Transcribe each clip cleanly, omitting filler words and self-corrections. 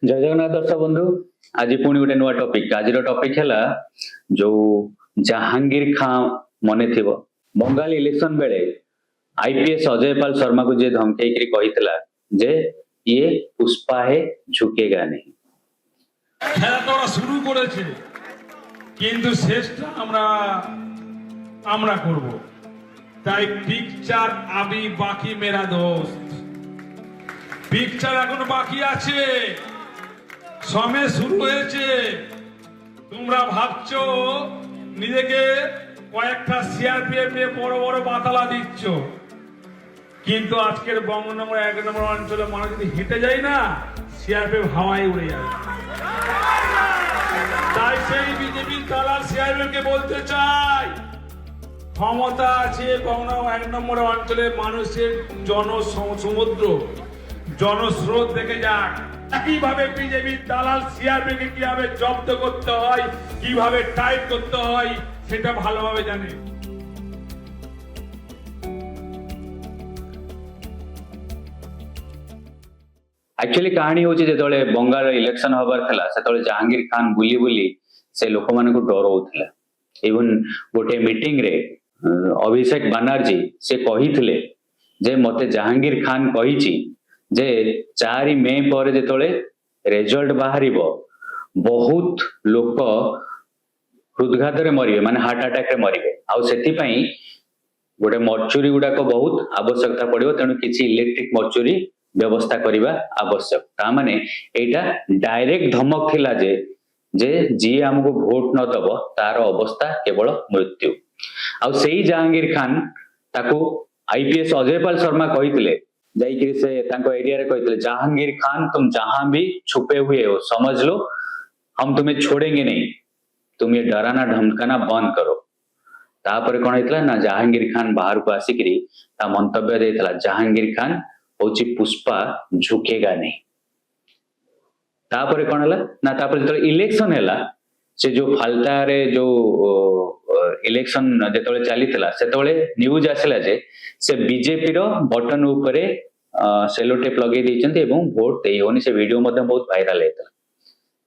जय जगन्नाथ दर्शक बंधु आज पुणी गोटे नुआ टॉपिक आज टॉपिक है जो जहांगीर खान मन थी बंगाल इलेक्शन बेले आईपीएस अजय पाल शर्मा को जे धमकेकरी कही जे ये पुष्पा है झुकेगा नहीं খেলা শুরু করেছে কিন্তু শেষটা আমরা আমরা করব তাই পিকচার আবি বাকি মেরা দোস্ত পিকচার এখন বাকি আছে সময় শুরু হয়েছে তোমরা ভাবছো নিজেকে কয়েকটা সিআরপিএফ এ বড় বড় বাতালা দিচ্ছ কিন্তু আজকের বঙ্গনগর 1 নম্বর অঞ্চলে মানুষ যদি হেঁটে যায় না সিআরপিএফ হাওয়ায় উড়ে যাবে তাই সেই বিজেপি দালাল সিআরপিএফ কে বলতে চাই ক্ষমতা আছে বঙ্গনগর 1 নম্বর অঞ্চলে মানুষের জনসমুদ্র জনস্রোত দেখে যাক কিভাবে বিজেপি দালাল সিআরপিএফ কে কিভাবে জব্দ করতে হয় কিভাবে টাইট করতে হয় সেটা ভালোভাবে জানে एक्चुअली कहानी हूँ जो बंगाल इलेक्शन हबार था से जहांगीर खान बुली बुली से लोक मान डराऊला इवन गोटे मीटिंग रे अभिषेक बानर्जी से कही जे मते जहांगीर खान कही जे 4 मे पर जो रिजल्ट बाहर बहुत लोक हृदघात मरे माने हार्ट अटैक रे मरे आउ गोटे मर्चुरी गुड़ाक बहुत आवश्यकता पड़ो तेणु किसी इलेक्ट्रिक मर्चुरी व्यवस्था करने आवश्यक ताने एटा डायरेक्ट धमक थिला जे जी हमको भोट न दब तार अवस्था केवल मृत्यु आ सेही जहांगीर खान ताको आईपीएस अजय पाल शर्मा कही से एरिया रे कही जहांगीर खान तुम जहां भी छुपे हुए हो समझ लो हम तुम्हें छोड़ेंगे नहीं तुम ये डराना धमकाना बंद करो तापर कौन होता ना जहांगीर खान बाहर को आसिक मंतव्य देता जहांगीर खान होची पुष्पा झुकेगा नहीं तापर कौन है ना तापर जो इलेक्शन है से जो फाल्ता रे जो इलेक्शन जो चली से न्यूज आसला जे से बीजेपी रो बटन उपरे सेलो टेप लगे देचंती एवं वोट दे होनी से वीडियो मध्य बहुत वायरल होता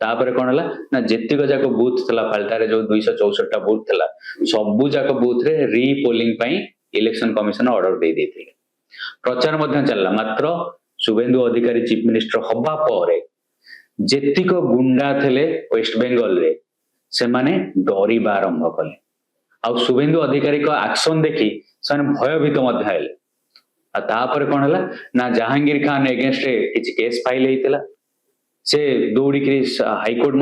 तापर कौन है ना जेतिक जाक बूथ थला फाल्ता रे जो 264 टा बूथ थला सबु जाक बूथ रे री पोलिंग पई इलेक्शन कमिशन ऑर्डर दे देथिले प्रचार मध्य चलला मात्र शुभेंदु अधिकारी चीफ मिनिस्टर हवा पर जेतिक गुंडा थे वेस्ट बेंगल रे से माने डरिबा आरंभ कले आ शुभेंदु अधिकारी को एक्शन देखी से भयभीत तापर कौन है ना जहांगीर खान एगेंस्ट किसी केस फाइल होता से दौड़ी हाईकोर्ट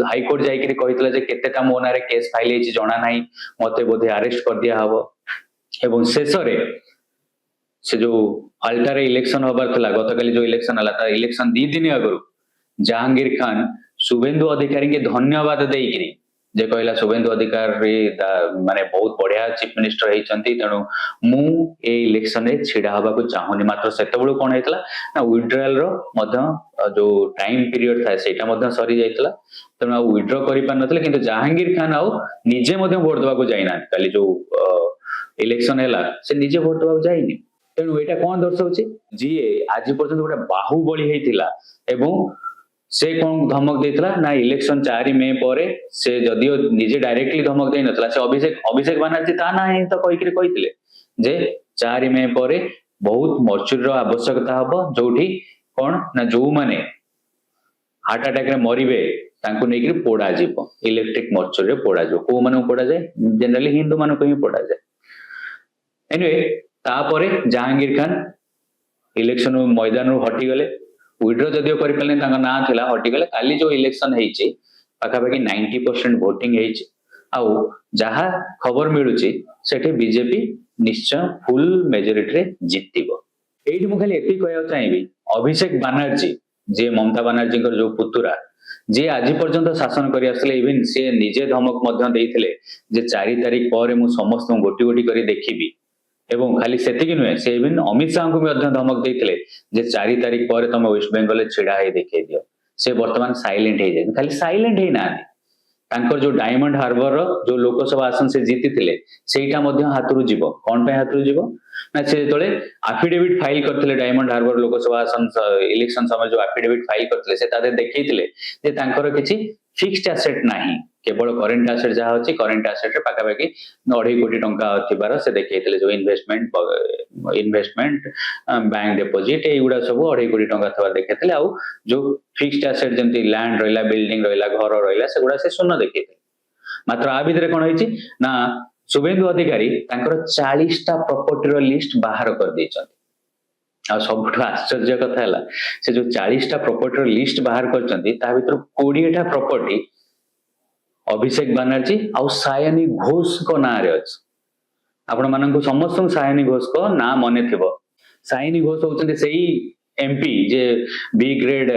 हाईकोर्ट जाकि केतेटा मो ना केस फाइल जना ना मत बोधे अरेस्ट कर दिया हबो एवं शेष से जो फाल्टा रे इलेक्शन हबार था गतकाली जो इलेक्शन है इलेक्शन 2 दिन आगु जहांगीर खान शुभेंदु अधिकारी के धन्यवाद देकरी जे कहला शुभेंदु अधिकारी माने बहुत बढ़िया चीफ मिनिस्टर होती तेणु मु ए इलेक्शन रे छिड़ा हवा को चाहूनी मात्र सेतबेलू कौन होता ना विड्रॉल रो जो टाइम पीरियड था सेटा सरी जाइतला तेणु आ विड्रॉ करि पार नथले किंतु जहांगीर खान आउ निजे वोट देवा को जाइना काली जो इलेक्शन है से निजे वोट देवा को जाइनी तेणु एटा कौन दर्शाଉଛି जी आज पर्यंत गोटे बाहुबली होता एवं से कौन धमक देता ना इलेक्शन 4 मे पर से जदियो निजे डायरेक्टली धमक दे नथला से अभिषेक बानर्जी ता ना ही तो कही जे 4 मे पर बहुत मर्चुरी रो आवश्यकता हबो जोठी कौन ना जो माने हार्ट अटैक रे मरिबे तांको नेकरी पोड़ा जीवो इलेक्ट्रिक मर्चुरी रे पोड़ा जीवो को माने पोड़ा जाए जनरली हिंदू माने को ही पोड़ा जाए एनीवे तापर जहांगीर खान इलेक्शन मैदान हटी गले विड्रो जदियो कर ना थिला हटी गले काली जो इलेक्शन होईची पाखापाखि 90% वोटिंग होईची आउ जहा खबर मिलुची सेठी बीजेपी निश्चय फुल मेजोरिटी रे जितिबो एठी मु खाली एति कहया चाहिबी अभिषेक बानर्जी जे ममता बानर्जी जो पुतुरा जे आज पर्यंत शासन करि आसले इवन से निजे धमक मध्य देइथिले जे 4 तारिख पर मु समस्त गोटी गोटी करी देखिबी एवं खाली सेतिकी नुहे से इवन अमित शाह को भी धमक देते जे 4 तारिख पर तुम वेस्ट बेंगल छिड़ा है देखे दियो से बर्तमान साइलेंट हो जाए खाली साइलेंट ही ना जो डायमंड हार्बर जो लोकसभा आसन से जीति थे सेटा हाथ रु जीव कौन पे हाथ रु जीव ना से जेतले एफिडेविट फाइल करथिले डायमंड हार्बर लोकसभा इलेक्शन समय जो एफिडेविट फाइल करथिले से तादे देखैथिले जे तांकर किछि फिक्स्ड एसेट नाही केवल करेंट एसेट जहाँ अच्छी करेंट एसेट रे पाखापाखि 2.5 कोटी टंका थिबार से देखैथिले जो इन्वेस्टमेंट बैंक डिपोजिट एगुड़ा सब 2.5 कोटी टंका थवा देखैथिले आ जो फिक्स्ड एसेट जेमति लैंड रहिला बिल्डिंग रहिला घर रहिला सेगुड़ा से शून्य देखैथिले मात्र आ भितरे कोन होइछि ना शुभेन्दु अधिकारी तांकर 40टा प्रॉपर्टी रो लिस्ट बाहर कर दैछन्ति आ सबठो आश्चर्य कथा हला से जो 40टा प्रॉपर्टी रो लिस्ट बाहर करछन्ति ता भितर 20टा प्रॉपर्टी अभिषेक बनर्जी आ सायनी घोष को ना रे अछि आपण मानन समस्त सायनी घोष को ना मने थिबो सायनी घोष होचंती सेही एमपी जे बी ग्रेड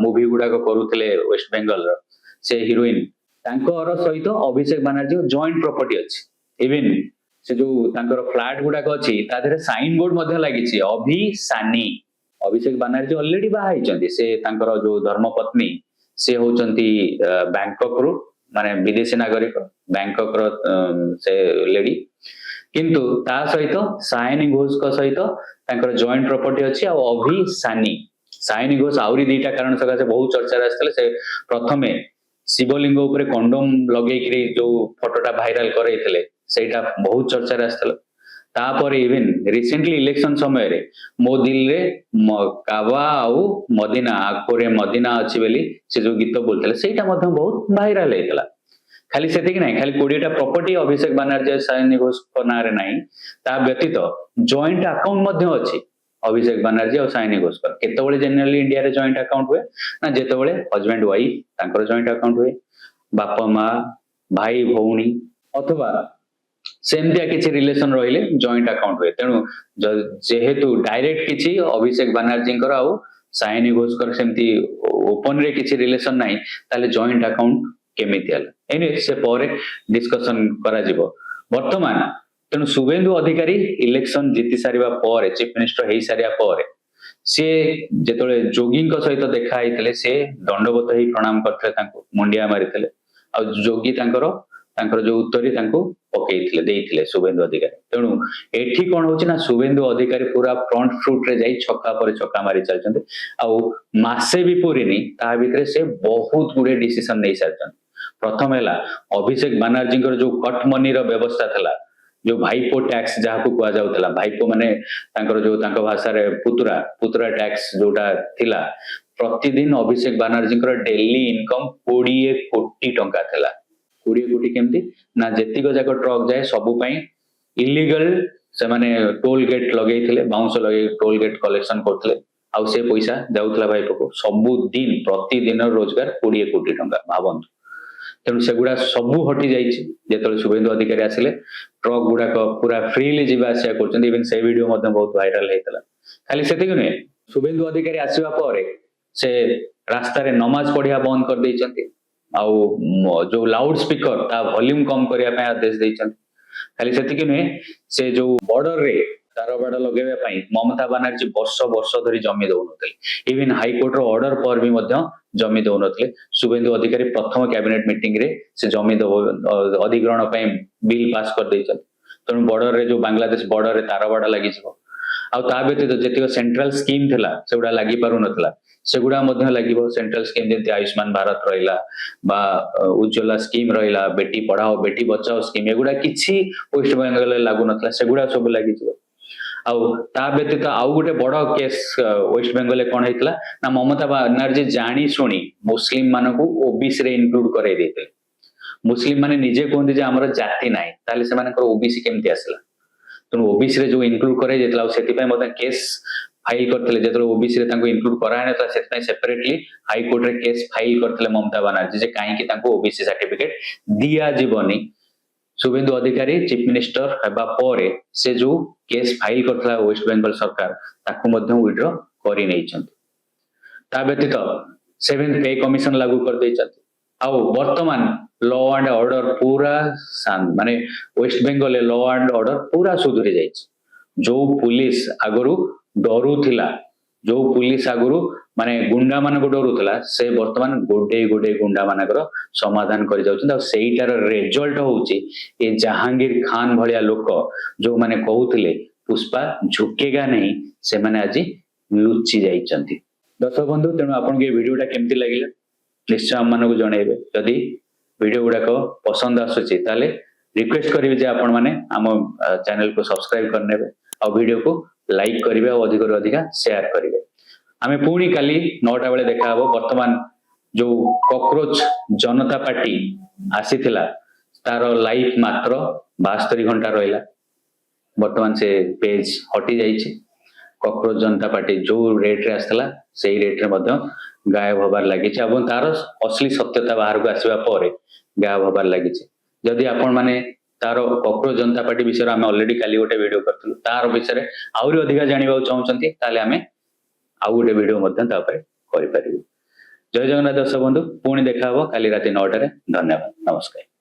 मूवी गुडा को करूथिले वेस्ट बेंगल रो से हीरोइन तांकर सहित अभिषेक बनर्जी जॉइंट प्रॉपर्टी अछि इवन से जो तांकर फ्लैट गुडा को अछि ता देरे साइन बोर्ड मध्ये लागिछि अभि सानी अभिषेक बनर्जी ऑलरेडी बाहा हिचंती से तांकर जो धर्मपत्नी से होचंती बैंकॉक रो माने विदेशी नागरिक बैंकॉक रो से लेडी किंतु ता सहित सायनी घोष को सहित तांकर जॉइंट प्रॉपर्टी अछि आ अभि सायनी घोष आउरी दीटा कारण सका से बहुत चर्चा आस्तले से प्रथमे शिवलिंग ऊपर कंडोम लगेकरी जो फोटोटा भाइराल करैथिले सेटा बहुत चर्चा आस्तला तापर इवन रिसेंटली इलेक्शन समय रे मो दिल रे कावा आउ मदीना आकोरे मदीना अछि बेली से जो गीत बोलथले सेटा मध्ये बहुत भाइराल हेतला खाली सेति कि नाही खाली 20टा प्रॉपर्टी अभिषेक बनर्जी सायनी घोष को नारे नाही ता व्यतीत जॉइंट अकाउंट मध्ये अछि अभिषेक बनर्जी और सायनी घोष कर केतबेले जनरली इंडिया रे जॉइंट अकाउंट हुए ना जेतबेले हस्बैंड वाइफ तांकर जॉइंट अकाउंट हुए बापा मां भाई भौणी अथवा सेमतिया किछि रिलेशन रहिले जॉइंट अकाउंट हुए तेनु जेहेतु डायरेक्ट किछि अभिषेक बनर्जी कर आउ सायनी घोष कर सेमति ओपन रे किछि रिलेशन नाही ताले जॉइंट अकाउंट केमितियल एनी से परे डिस्कशन करा जिवो वर्तमान तेणु शुभेन्दु अधिकारी इलेक्शन जीति सारिबा पर चीफ मिनिस्टर हेई सारिया पर से जेतले जोगी सहित देखा होइतले से दंडवत ही प्रणाम करथले तांको मुंडिया मारितले आ जोगी तांकर जो उत्तरी तांको पकेइतले देइतले शुभेन्दु अधिकारी तेणु एठी कोन होछि ना शुभेन्दु अधिकारी पूरा फ्रंट फुट रे जाई छक्का पर छक्का मारि चलचंते आ मासे भी पूरीनी ता भितरे से बहुत गुडे डिसीजन नै सारचंते प्रथम हैला अभिषेक बनर्जी जो कट मनी रो व्यवस्था थला जो भाईपो टैक्स जहाँ को कुआ जाउतला भाईपो माने तांकर जो तांको भाषा रे पुतरा टैक्स जोटा थिला प्रतिदिन अभिषेक बनर्जी डेली इनकम 20 कोटी टंका थिला 20 कोटी केमती ना जेतिक जाक ट्रक जाए सबु पई इलीगल से माने टोल गेट लगेइथिले बाउंस लगे टोल गेट कलेक्शन करथिले आ से पैसा जाउतला भाईपो को सबु दिन प्रतिदिन रोजगार 20 कोटी टंका भाबंतु तेणु सेगुड़ा सबू हटि जाइछि जेतले शुभेन्दु अधिकारी आसिले ट्रक गुडा पूरा फ्रीली जीवा आसिया करछन इवन से वीडियो मध्ये बहुत वायरल हेतला खाली सेति कि शुभेन्दु अधिकारी आसीबा परे से रास्ता रे नमाज पढ़िया बंद कर दैछन्ती आ जो लाउड स्पीकर ता वॉल्यूम कम करिया पे आदेश दैछन्ती खाली सेति कि से जो बॉर्डर रे तारबाड़ लगेबा पई ममता बनर्जी वर्ष धरी जमी दउनथले इवन हाई कोर्ट रो ऑर्डर पर भी मध्ये जमी दउनथले शुभेन्दु अधिकारी प्रथम कैबिनेट मीटिंग रे से जमी अधिग्रहण पई बिल पास कर दैछन तेणु बॉर्डर रे जो बांग्लादेश बॉर्डर रे तारबाड़ लागि जिवो आ ता व्यतीत जेतिक सेंट्रल स्कीम थिला सेगुडा लागि पारु नथला सेगुडा मध्ये लागिवो सेंट्रल स्कीम जेति आयुष्मान भारत रहिला बा उज्ज्वला स्कीम रहिला बेटी पढ़ाओ बेटी बचाओ स्कीम एगुडा किछि वेस्ट बेंगल रे लागु नथला सेगुडा सब लागि जिवो ता व्यतीत आउ गोटे बड़ केस वेस्ट बेंगल कौन होता ना ममता बनर्जी जानी शुणी मुस्लिम मान को ओबीसी रे इनक्लूड करे देते मुस्लिम माने निजे कहते आमर जाति ना ताले से ओबीसी केमती आसला तेणु ओबीसी रे जो इनक्लूड करे देतला सेति पय मते केस फाइल करथिले जेतले ओबीसी रे तांको इनक्लूड कराय नता सेति सेपरेटली हाई कोर्ट रे केस फाइल करथिले ममता बनर्जी जे काहे कि तांको ओबीसी सर्टिफिकेट दिया जीवनी शुभेन्दु अधिकारी चीफ मिनिस्टर हेबा परे से जो केस फाइल करथला वेस्ट बेंगल सरकार ताकू मध्ये विड्रॉ करि नैछन्ति ता व्यतीत 7th पे कमिशन लागू कर दैछन्ति आ वर्तमान लॉ एंड ऑर्डर पूरा माने West Bengal law and order पूरा सुधरी जाइछ जो पुलिस आगरु डरुथिला जो पुलिस आगरु माने गुंडा मान को डरुथिला से वर्तमान गोडे गुंडा मानकर समाधान कर जाउछन आ सेइटार रिजल्ट होउची ए जहांगीर खान भलिया लोक जो माने कहउथिले पुष्पा झुकेगा नहीं से माने आज लुचि जाइछंती। दर्शक बंधु तेणु आपन के वीडियोटा केमती लागिला निश्चय हम मानक जणेबे। जदि वीडियो गुड़ाक पसंद आसुची ताले रिक्वेस्ट करिवे जे आपण माने हम चैनल को सब्सक्राइब करनेबे आ वीडियो को लाइक करिवे और अधिक रो अधिक शेयर करिवे। आमे पुणी काली 9टा बेले देखा हबो। वर्तमान जो कॉकरोच जनता पार्टी आसीथिला तार लाइफ मात्र 72 घंटा रहिला। वर्तमान से पेज हटी जाइछि। कॉकरोच जनता पार्टी जो रेट रे आसला सेही रेट रे मध्य गायब होबार लागिछि एवं तार असली सत्यता बाहर को आसीबा परे गायब होबार लागिछि। जदि आपण माने तार कॉकरोच जनता पार्टी विषय आमे ऑलरेडी काली गोटे वीडियो करथलु तार विषय आउरी अधिक जानिबा चाहउछंती ताले आमे आउ गोटे वीडियो मध्य ता परे करि परिबु। जय जगन्नाथ दर्शक बंधु पुणी देखा हबो काली राति 9 टा रे। धन्यवाद नमस्कार।